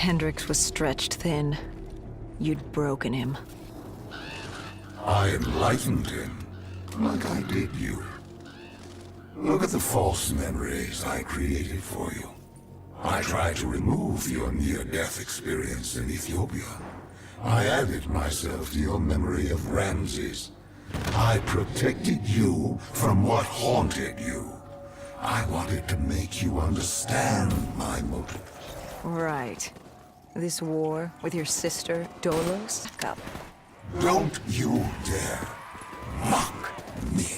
Hendrix was stretched thin. You'd broken him. I enlightened him, like I did you. Look at the false memories I created for you. I tried to remove your near-death experience in Ethiopia. I added myself to your memory of Ramses. I protected you from what haunted you. I wanted to make you understand my motive. Right. This war with your sister, Dolos? Up. Don't you dare mock me.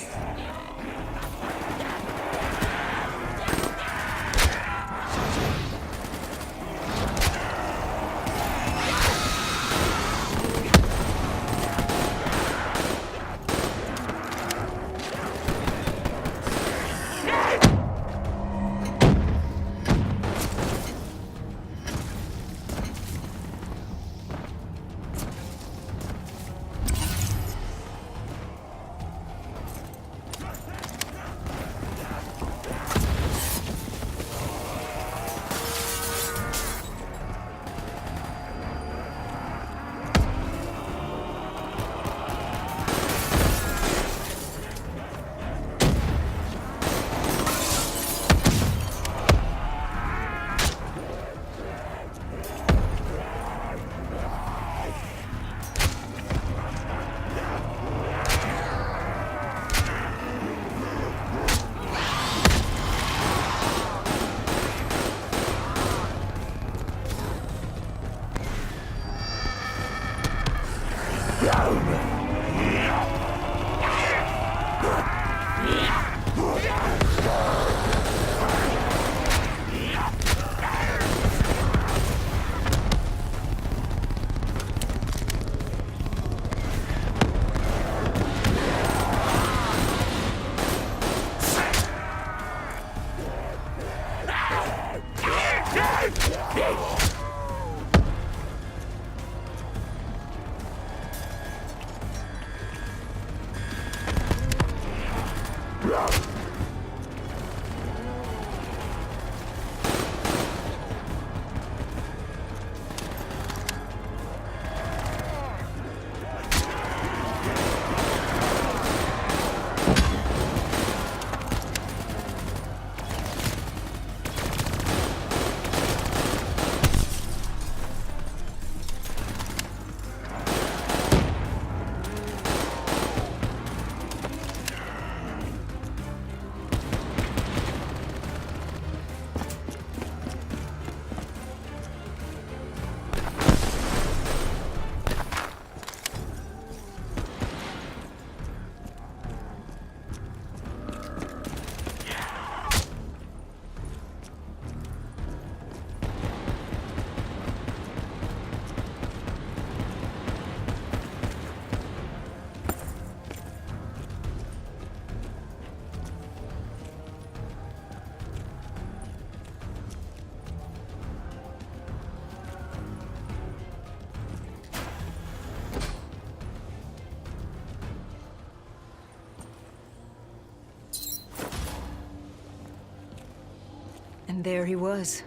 And there he was.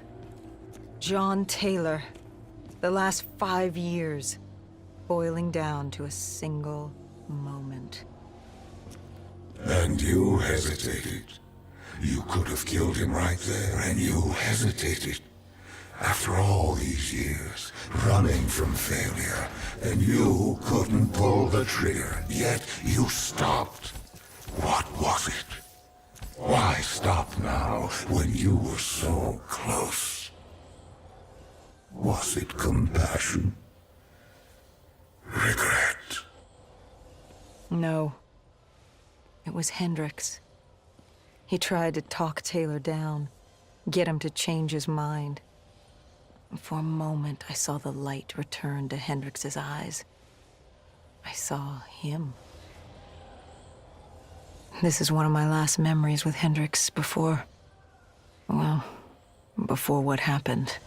John Taylor. The last 5 years, boiling down to a single moment. And you hesitated. You could have killed him right there, and you hesitated. After all these years, running from failure, and you couldn't pull the trigger, yet you stopped. What was it? Why stop now, when you were so close? Was it compassion? Regret? No. It was Hendrix. He tried to talk Taylor down, get him to change his mind. For a moment, I saw the light return to Hendrix's eyes. I saw him. This is one of my last memories with Hendrix before... well, before what happened.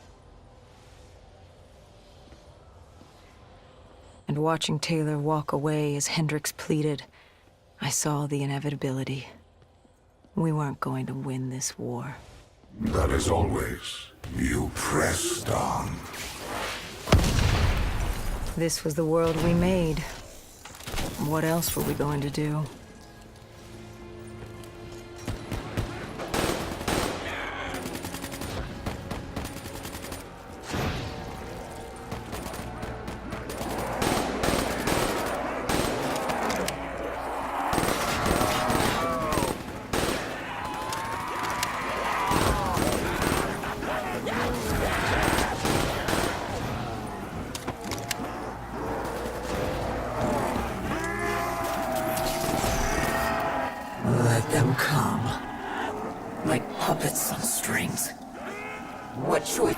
And watching Taylor walk away as Hendrix pleaded, I saw the inevitability. We weren't going to win this war. But as always, you pressed on. This was the world we made. What else were we going to do? Let them come. Like puppets on strings. What choice?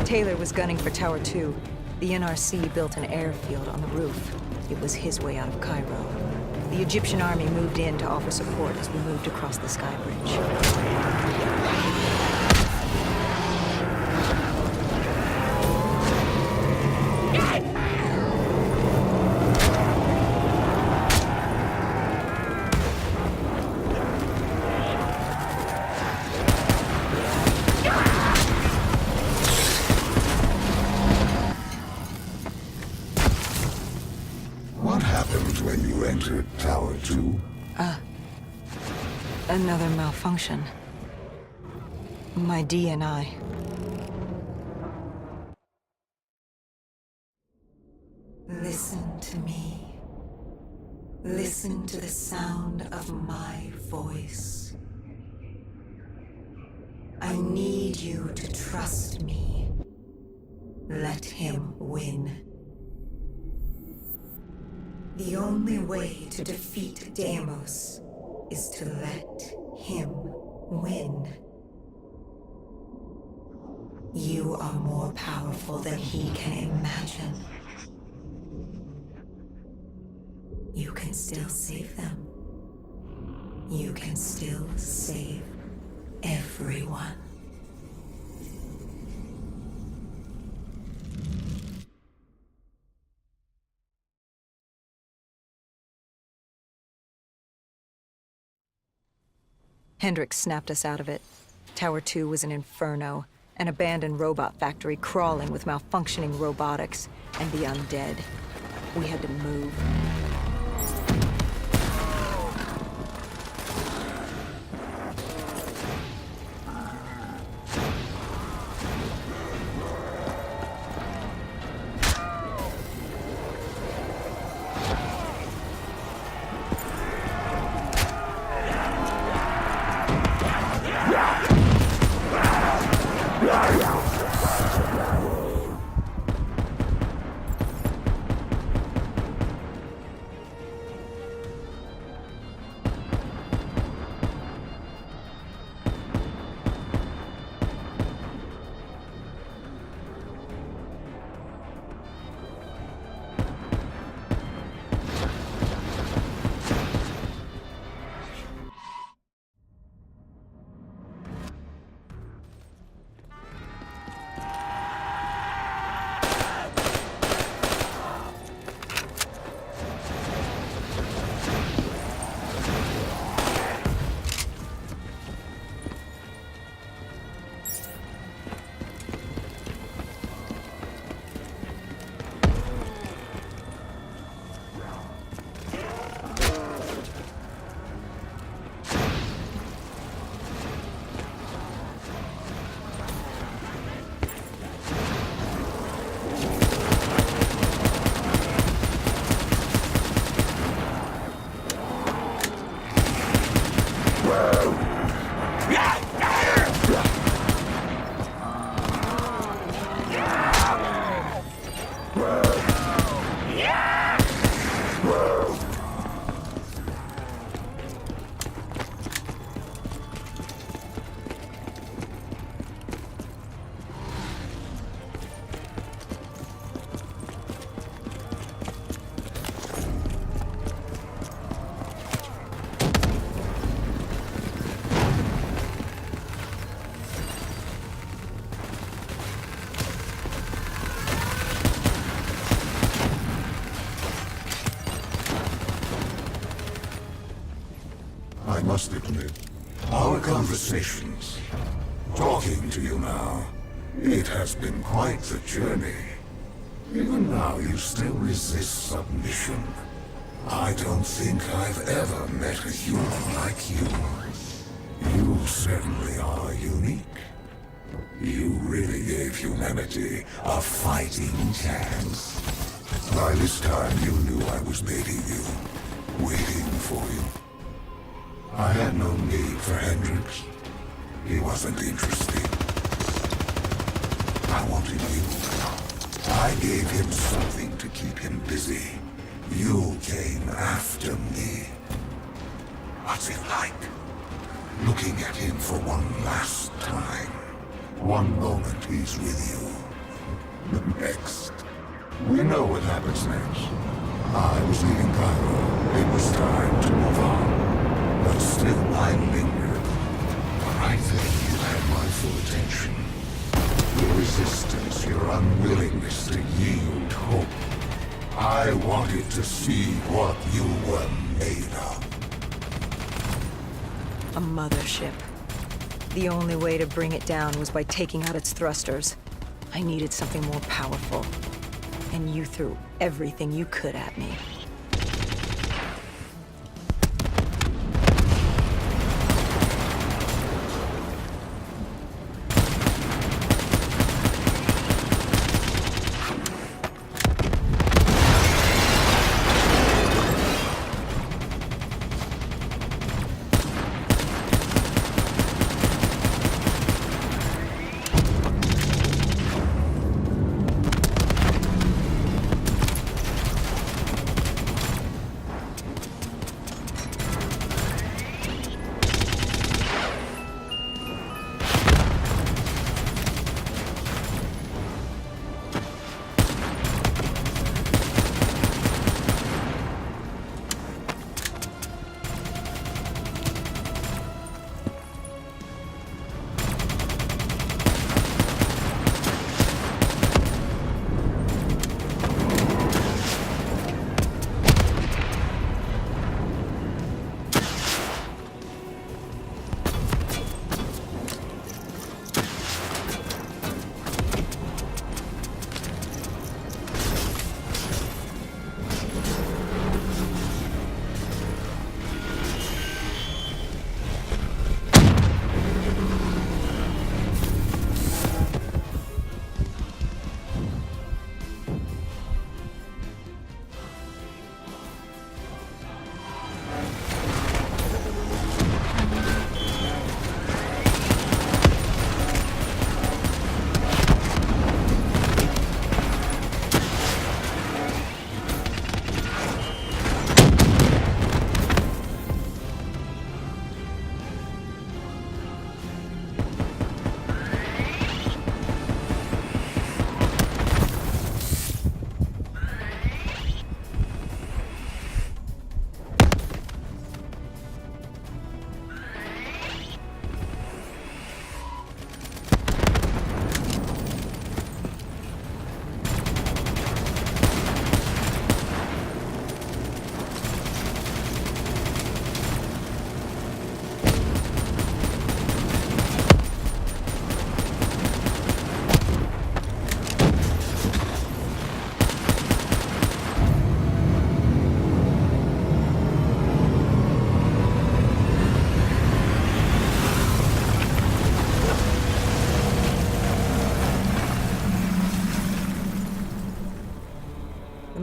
Taylor was gunning for Tower 2. The NRC built an airfield on the roof. It was his way out of Cairo. The Egyptian army moved in to offer support as we moved across the sky bridge. What happened when you entered Tower 2? Another malfunction. My DNI. Listen to me. Listen to the sound of my voice. you to trust me. Let him win. The only way to defeat Deimos is to let him win. You are more powerful than he can imagine. You can still save them. You can still save everyone. Hendricks snapped us out of it. Tower 2 was an inferno, an abandoned robot factory crawling with malfunctioning robotics and the undead. We had to move. I must admit, our conversations, talking to you now, it has been quite the journey. Even now you still resist submission. I don't think I've ever met a human like you. You certainly are unique. You really gave humanity a fighting chance. By this time you knew I was baiting you, waiting for you. I had no need for Hendricks. He wasn't interested. I wanted you. I gave him something to keep him busy. You came after me. What's it like? Looking at him for one last time. One moment he's with you. The next. We know what happens next. I was leaving Cairo. It was time to move on. But still I lingered. Right then you had my full attention. Your resistance, your unwillingness to yield hope. I wanted to see what you were made of. A mothership. The only way to bring it down was by taking out its thrusters. I needed something more powerful. And you threw everything you could at me.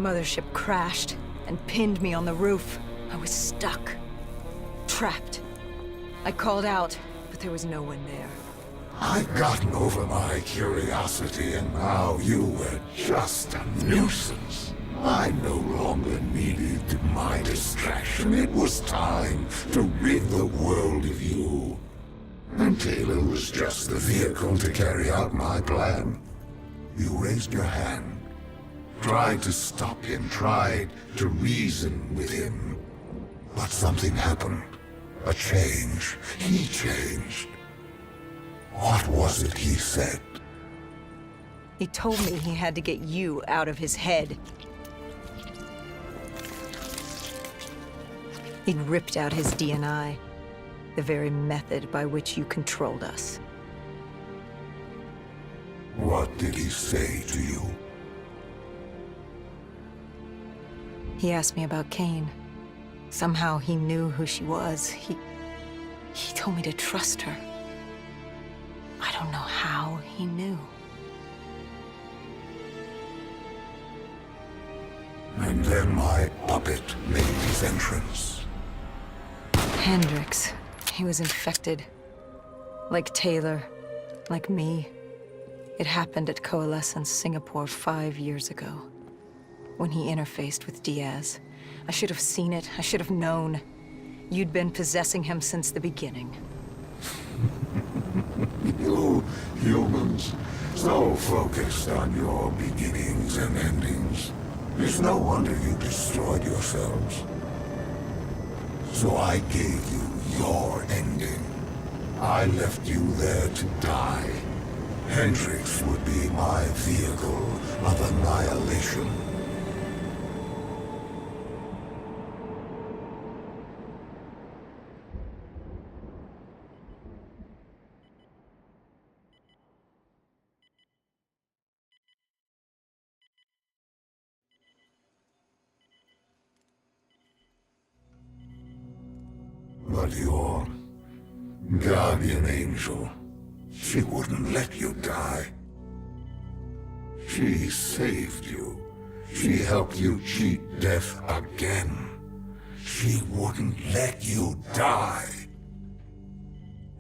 mothership crashed and pinned me on the roof. I was stuck. Trapped. I called out, but there was no one there. I'd gotten over my curiosity, and now you were just a nuisance. I no longer needed my distraction. It was time to rid the world of you. And Taylor was just the vehicle to carry out my plan. You raised your hand, tried to stop him, tried to reason with him. But something happened. A change. He changed. What was it he said? He told me he had to get you out of his head. He'd ripped out his DNI, the very method by which you controlled us. What did he say to you? He asked me about Kane. Somehow he knew who she was. He told me to trust her. I don't know how he knew. And then my puppet made his entrance. Hendricks. He was infected. Like Taylor. Like me. It happened at Coalescence Singapore 5 years ago. When he interfaced with Diaz. I should have seen it. I should have known. You'd been possessing him since the beginning. You humans, so focused on your beginnings and endings. It's no wonder you destroyed yourselves. So I gave you your ending. I left you there to die. Hendricks would be my vehicle of annihilation. But your guardian angel, she wouldn't let you die. She saved you. She helped you cheat death again. She wouldn't let you die.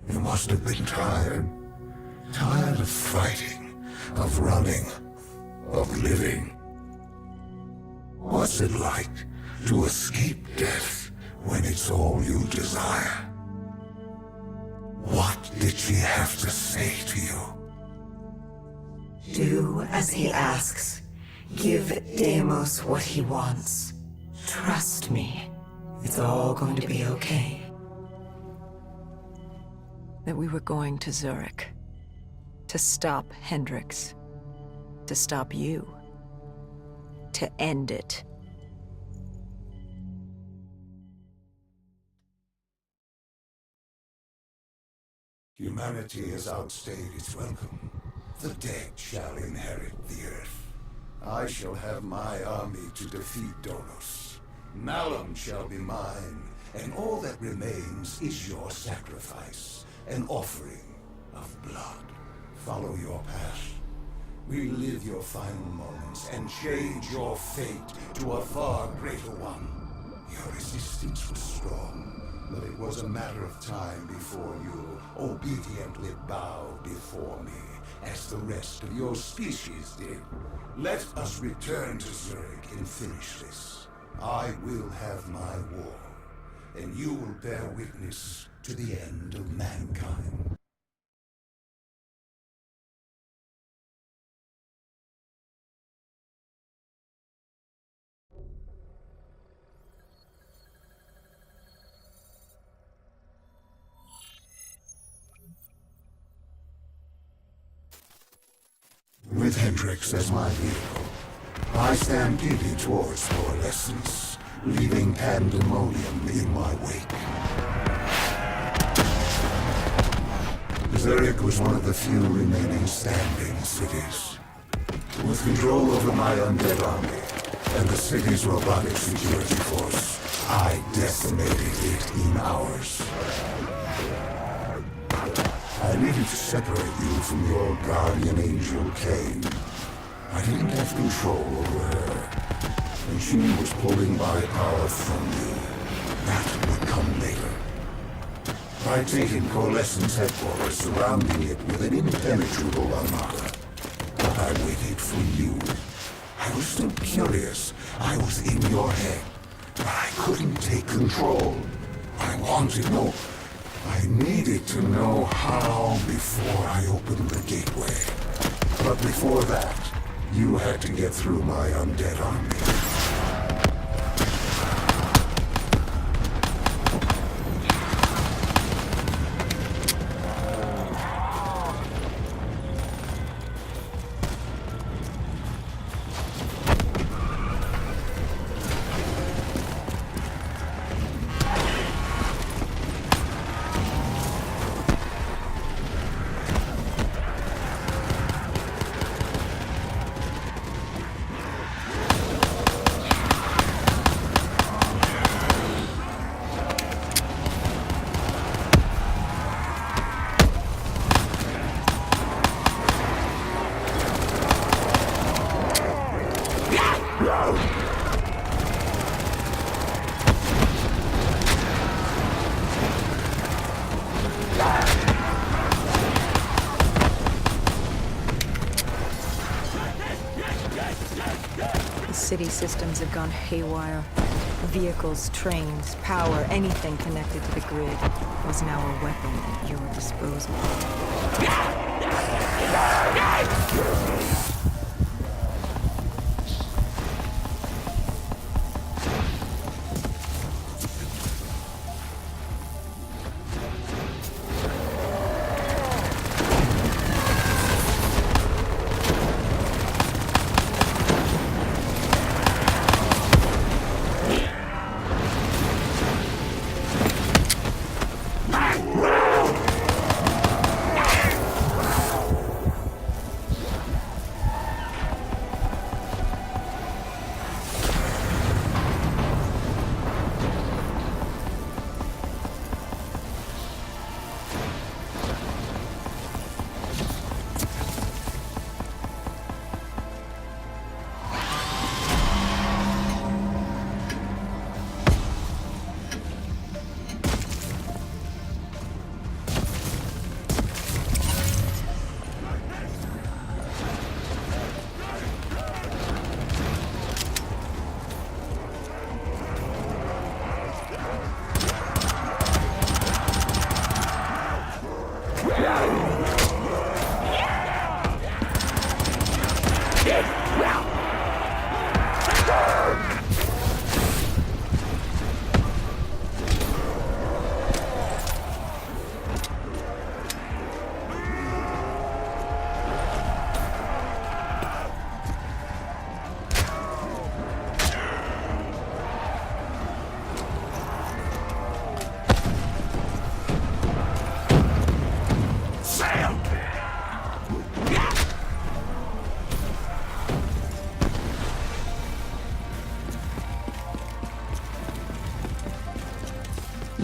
You must have been tired. Tired of fighting, of running, of living. What's it like to escape death when it's all you desire? What did she have to say to you? Do as he asks. Give Deimos what he wants. Trust me. It's all going to be okay. That we were going to Zurich. To stop Hendricks. To stop you. To end it. Humanity has outstayed its welcome. The dead shall inherit the earth. I shall have my army to defeat Dolos. Malum shall be mine, and all that remains is your sacrifice, an offering of blood. Follow your path. Relive your final moments and change your fate to a far greater one. Your resistance was strong. But it was a matter of time before you obediently bowed before me, as the rest of your species did. Let us return to Zurich and finish this. I will have my war, and you will bear witness to the end of mankind. With Hendricks as my vehicle, I stampeded towards Coalescence, leaving pandemonium in my wake. Zurich was one of the few remaining standing cities. With control over my undead army and the city's robotic security force, I decimated it in hours. I needed to separate you from your guardian angel, Kane. I didn't have control over her. and she was pulling my power from you. That would come later. By taking Coalescence headquarters, surrounding it with an impenetrable armada. But I waited for you. I was still curious. I was in your head. But I couldn't take control. I wanted no... I needed to know how before I opened the gateway. But before that, you had to get through my undead army. City systems have gone haywire. Vehicles, trains, power, anything connected to the grid was now a weapon at your disposal.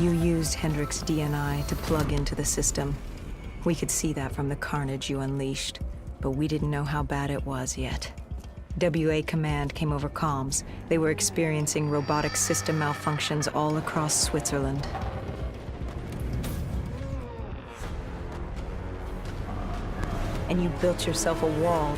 You used Hendricks' DNI to plug into the system. We could see that from the carnage you unleashed, but we didn't know how bad it was yet. WA Command came over comms. They were experiencing robotic system malfunctions all across Switzerland. And you built yourself a wall.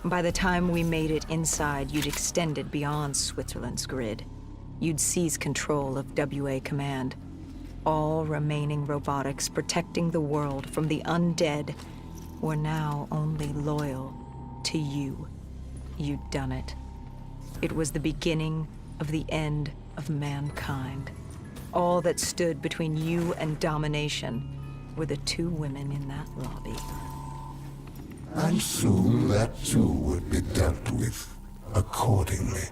By the time we made it inside, you'd extended beyond Switzerland's grid. You'd seized control of WA Command. All remaining robotics protecting the world from the undead were now only loyal to you. You'd done it. It was the beginning of the end of mankind. All that stood between you and domination were the two women in that lobby. And soon that too would be dealt with accordingly.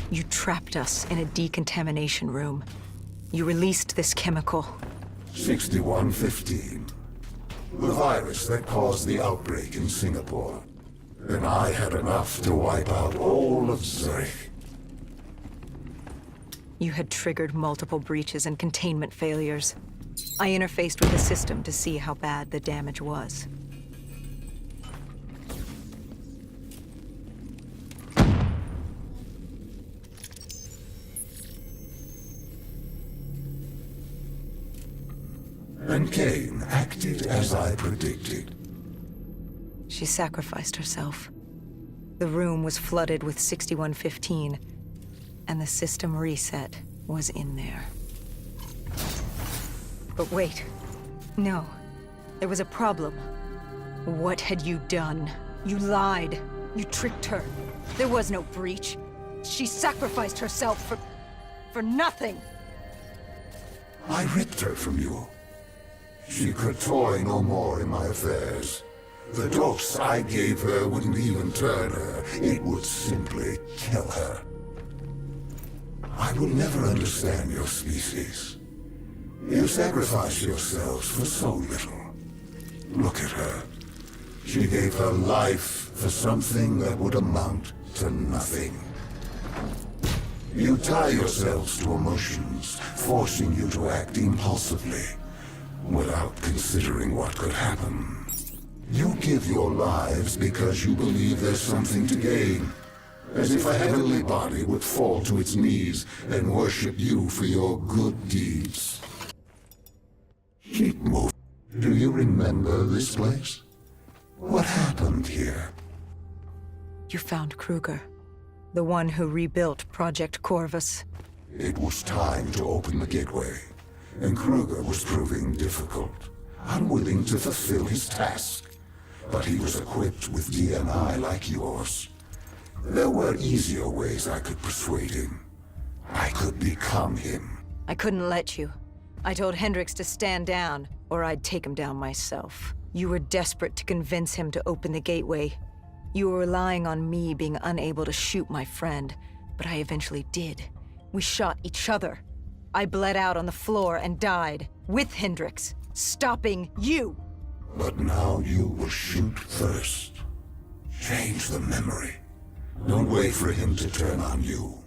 You trapped us in a decontamination room. You released this chemical. 6115. The virus that caused the outbreak in Singapore. And I had enough to wipe out all of Zurich. You had triggered multiple breaches and containment failures. I interfaced with the system to see how bad the damage was. And Kane acted as I predicted. She sacrificed herself. The room was flooded with 6115, and the system reset was in there. But wait. No. There was a problem. What had you done? You lied. You tricked her. There was no breach. She sacrificed herself for nothing. I ripped her from you. She could toy no more in my affairs. The dose I gave her wouldn't even turn her. It would simply kill her. I will never understand your species. You sacrifice yourselves for so little. Look at her. She gave her life for something that would amount to nothing. You tie yourselves to emotions, forcing you to act impulsively. without considering what could happen. You give your lives because you believe there's something to gain. As if a heavenly body would fall to its knees and worship you for your good deeds. Keep moving. Do you remember this place? What happened here? You found Kruger, the one who rebuilt Project Corvus. It was time to open the gateway, and Kruger was proving difficult, unwilling to fulfill his task. But he was equipped with DNI like yours. There were easier ways I could persuade him. I could become him. I couldn't let you. I told Hendricks to stand down, or I'd take him down myself. You were desperate to convince him to open the gateway. You were relying on me being unable to shoot my friend, but I eventually did. We shot each other. I bled out on the floor and died, with Hendricks, stopping you! But now you will shoot first. Change the memory. Don't wait for him to turn on you.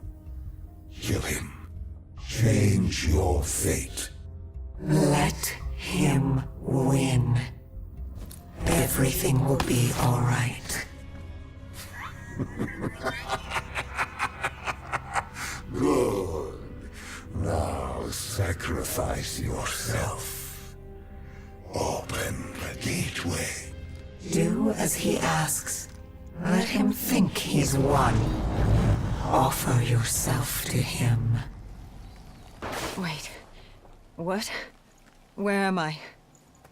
Kill him. Change your fate. Let him win. Everything will be all right. Good. Now sacrifice yourself. Open the gateway. Do as he asks. Let him think he's won. Offer yourself to him. Wait. What? Where am I?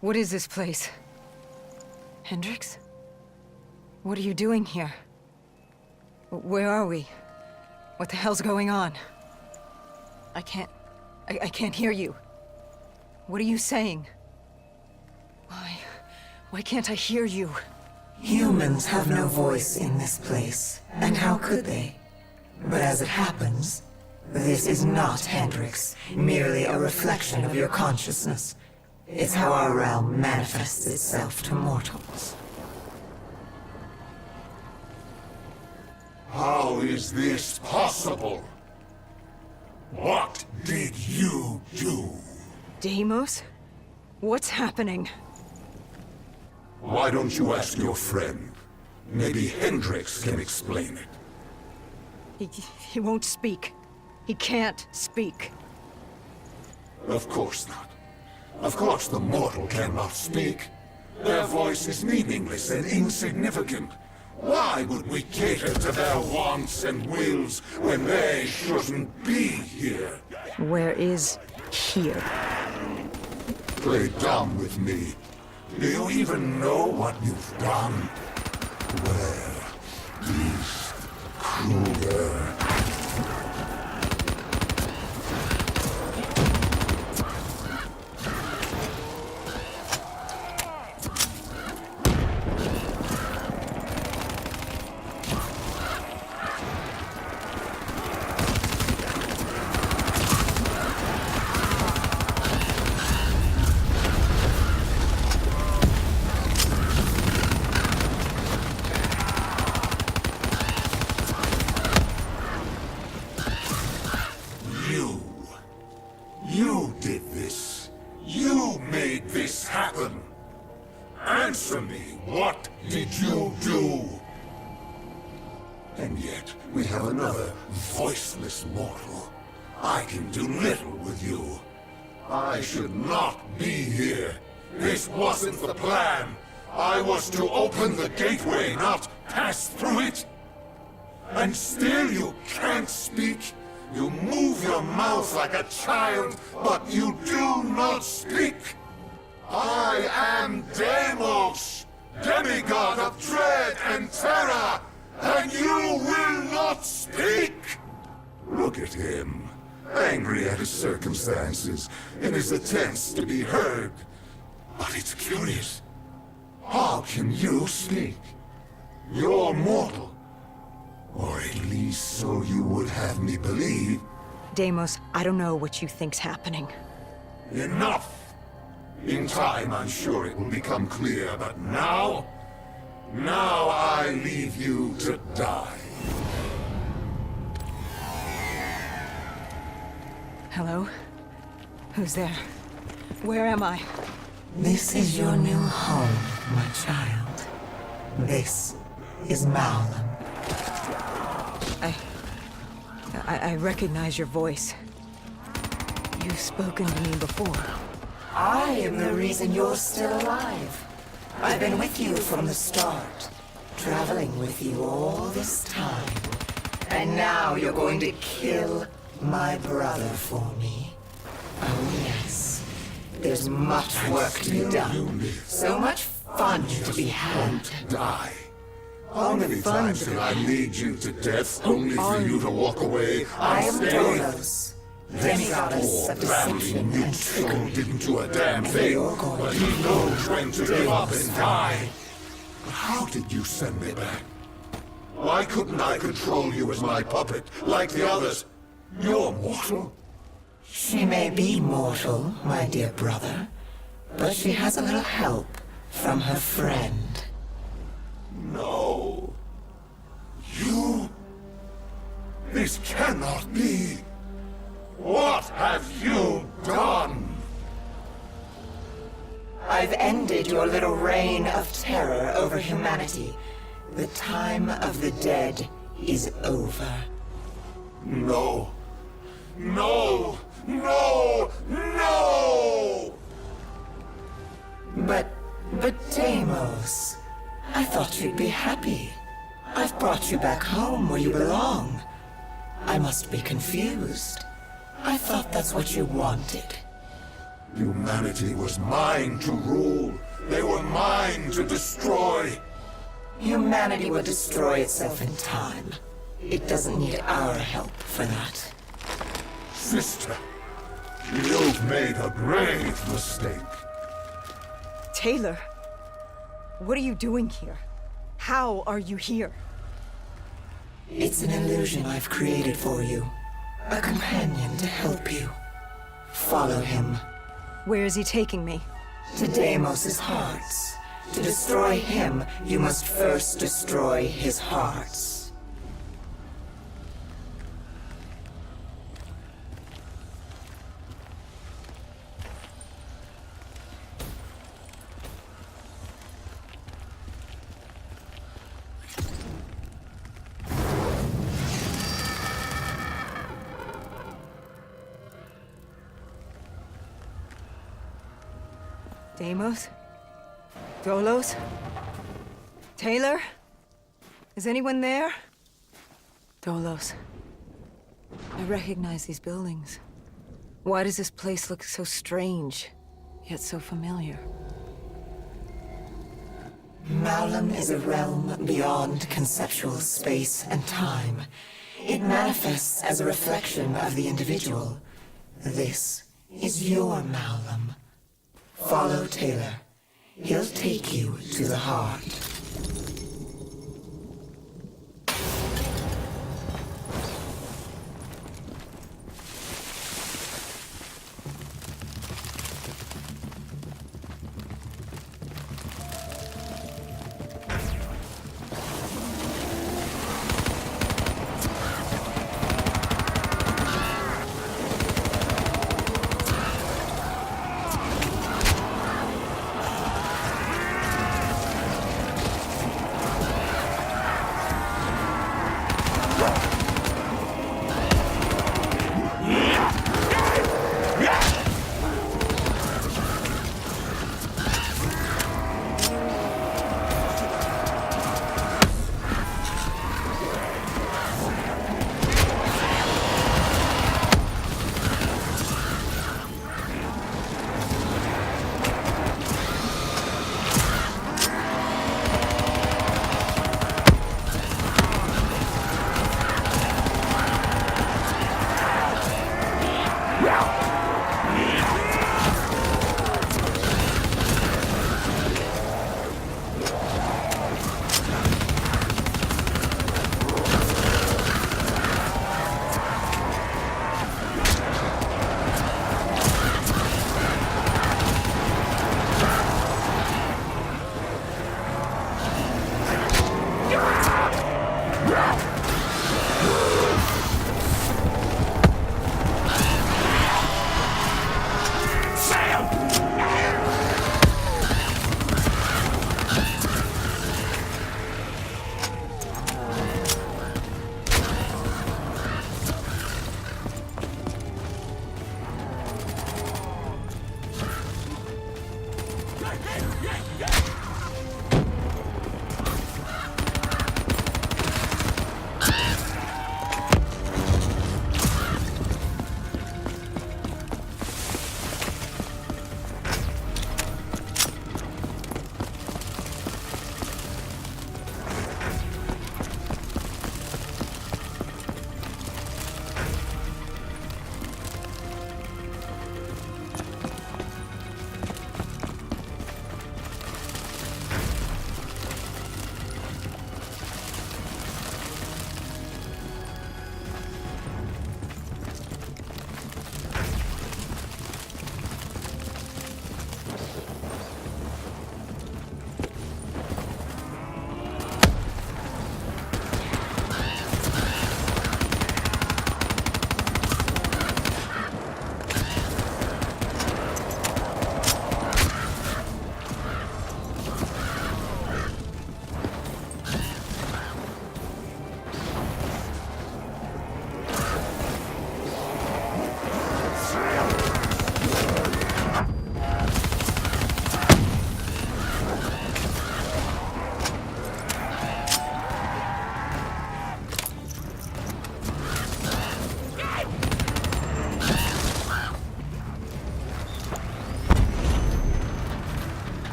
What is this place? Hendricks? What are you doing here? Where are we? What the hell's going on? I can't hear you. What are you saying? Why can't I hear you? Humans have no voice in this place, and how could they? But as it happens, this is not Hendricks, merely a reflection of your consciousness. It's how our realm manifests itself to mortals. How is this possible? What did you do? Deimos? What's happening? Why don't you ask your friend? Maybe Hendricks can explain it. He won't speak. He can't speak. Of course not. Of course the mortal cannot speak. Their voice is meaningless and insignificant. Why would we cater to their wants and wills when they shouldn't be here? Where is here? Play dumb with me. Do you even know what you've done? Where is Kruger? You did this. You made this happen. Answer me, what did you do? And yet, we have another voiceless mortal. I can do little with you. I should not be here. This wasn't the plan. I was to open the gateway, not pass through it. And still you can't speak. You move your mouth like a child, but you do not speak. I am Deimos, demigod of dread and terror, and you will not speak! Look at him, angry at his circumstances, in his attempts to be heard. But it's curious. How can you speak? You're mortal. Or at least so you would have me believe. Deimos, I don't know what you think's happening. Enough! In time, I'm sure it will become clear, but now... Now I leave you to die. Hello? Who's there? Where am I? This is your new home, my child. This is Malum. I recognize your voice. You've spoken to me before. I am the reason you're still alive. I've been with you from the start, traveling with you all this time. And now you're going to kill my brother for me. Oh yes, there's much work to be done. So much fun to be had. Die. How many times can I lead you to death only for you to walk away? I am unscathed? Dolos, demigoddess of deception and trickery. Didn't do a damn thing, but he knows when to give up and die. But how did you send me back? Why couldn't I control you as my puppet, like the others? You're mortal. She may be mortal, my dear brother, but she has a little help from her friend. No. You... This cannot be. What have you done? I've ended your little reign of terror over humanity. The time of the dead is over. No. No! No! No! But Deimos, I thought you'd be happy. I've brought you back home where you belong. I must be confused. I thought that's what you wanted. Humanity was mine to rule. They were mine to destroy. Humanity will destroy itself in time. It doesn't need our help for that. Sister, you've made a grave mistake. Taylor, what are you doing here? How are you here? It's an illusion I've created for you. A companion to help you. Follow him. Where is he taking me? To Deimos' hearts. To destroy him, you must first destroy his hearts. Deimos? Dolos? Taylor? Is anyone there? Dolos. I recognize these buildings. Why does this place look so strange, yet so familiar? Malum is a realm beyond conceptual space and time. It manifests as a reflection of the individual. This is your Malum. Follow Taylor. He'll take you to the heart.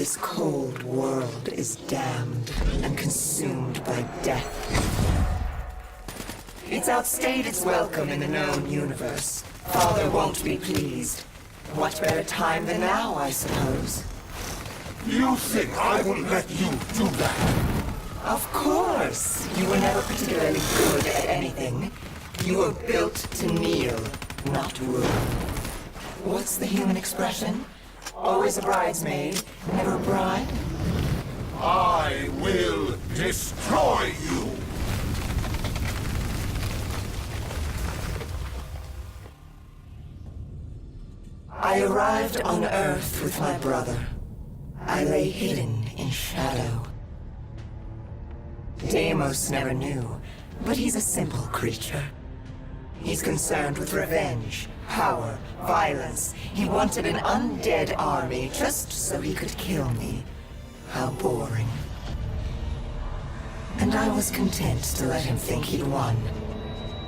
This cold world is damned and consumed by death. It's outstayed its welcome in the known universe. Father won't be pleased. What better time than now, I suppose? You think I will let you do that? Of course! You were never particularly good at anything. You were built to kneel, not rule. What's the human expression? Always a bridesmaid, never a bride? I will destroy you! I arrived on Earth with my brother. I lay hidden in shadow. Deimos never knew, but he's a simple creature. He's concerned with revenge, power, violence. He wanted an undead army just so he could kill me. How boring. And I was content to let him think he'd won.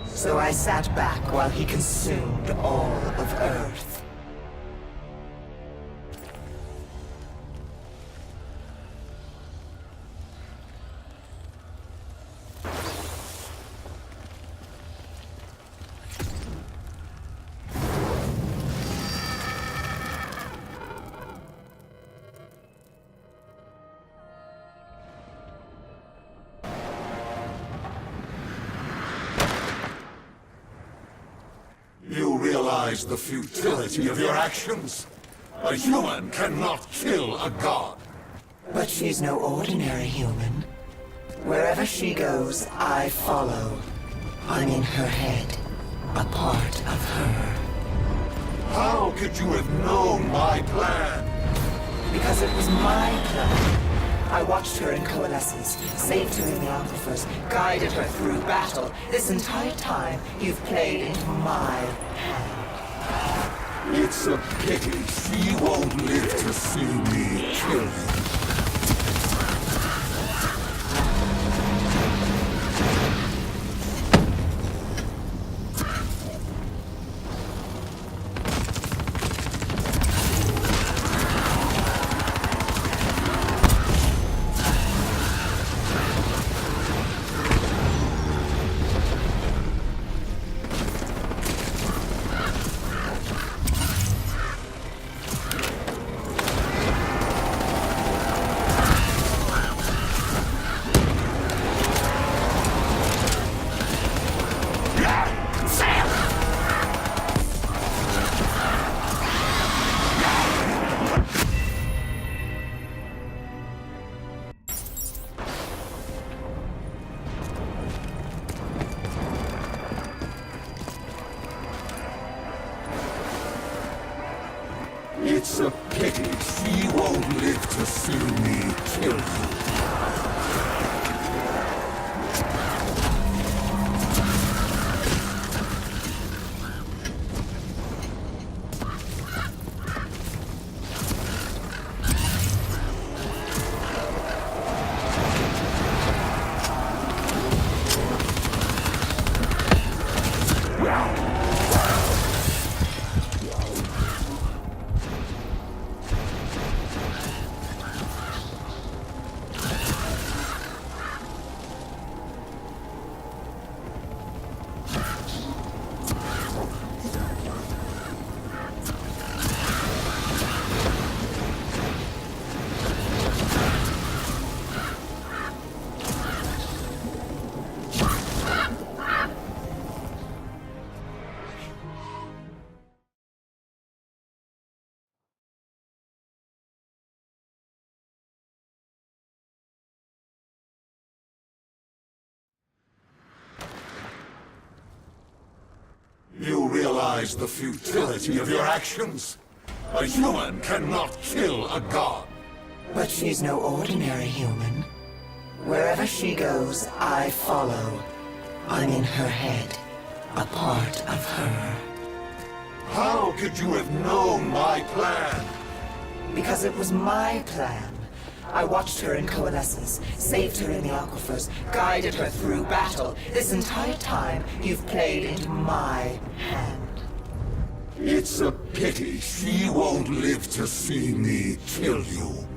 So I sat back while he consumed all of Earth. You realize the futility of your actions? A human cannot kill a god. But she's no ordinary human. Wherever she goes, I follow. I'm in her head, a part of her. How could you have known my plan? Because it was my plan. I watched her in coalescence, saved her in the aquifers, guided her through battle. This entire time, you've played into my hand. It's a pity she won't live to see me kill you. It's a pity she won't live to see me kill you. You realize the futility of your actions? A human cannot kill a god. But she's no ordinary human. Wherever she goes, I follow. I'm in her head, a part of her. How could you have known my plan? Because it was my plan. I watched her in coalescence, saved her in the aquifers, guided her through battle. This entire time, you've played into my hand. It's a pity she won't live to see me kill you.